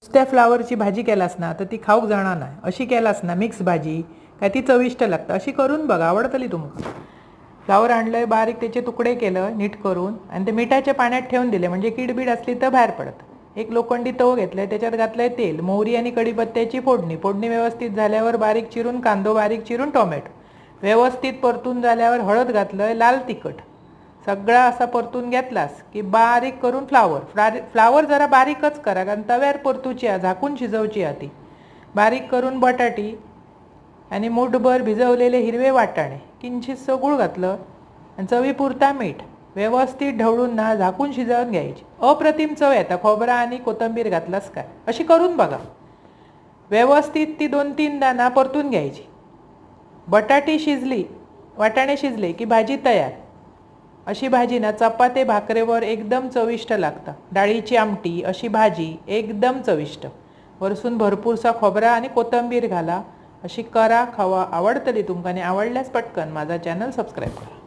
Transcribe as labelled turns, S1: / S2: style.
S1: नुस्त्या फ्लावरची भाजी केलास ना तर ती खाऊक जाणार नाही. अशी केलास ना मिक्स भाजी काय ती चविष्ट लागतं. अशी करून बघा, आवडतली तुमका. फ्लावर आणलंय, बारीक त्याचे तुकडे केलं नीट करून आणि ते मिठाच्या पाण्यात ठेवून दिले म्हणजे कीडबीड असली तर बाहेर पडत. एक लोखंडी तव घेतलाय, त्याच्यात घातलंय तेल, मोहरी आणि कढीपत्त्याची फोडणी व्यवस्थित झाल्यावर बारीक चिरून कांदो, बारीक चिरून टोमॅटो व्यवस्थित परतून झाल्यावर हळद घातलंय, लाल तिखट सगळा असा परतून घेतलास की बारीक करून फ्लावर जरा बारीकच करा, कारण तव्यावर परतूची आहे, झाकून शिजवची आहे ती. बारीक करून बटाटी आणि मूठभर भिजवलेले हिरवे वाटाणे, किंचितसं गूळ घातलं आणि चवीपुरता मीठ व्यवस्थित ढवळून ना झाकून शिजवून घ्यायची. अप्रतिम चव येता खोबरा आणि कोथिंबीर घातलास काय. अशी करून बघा. व्यवस्थित ती 2-3 दाना परतून घ्यायची. वाटाणे शिजले की भाजी तयार. अशी भाजी ना चपाती भाकरेवर एकदम चविष्ट लागतं. डाळीची आमटी अशी भाजी एकदम चविष्ट. वरसून भरपूरसा खोबरा आणि कोथिंबीर घाला. अशी करा, खावा, आवडतली तुमका आणि आवडल्यास पटकन माझा चॅनल सबस्क्राईब करा.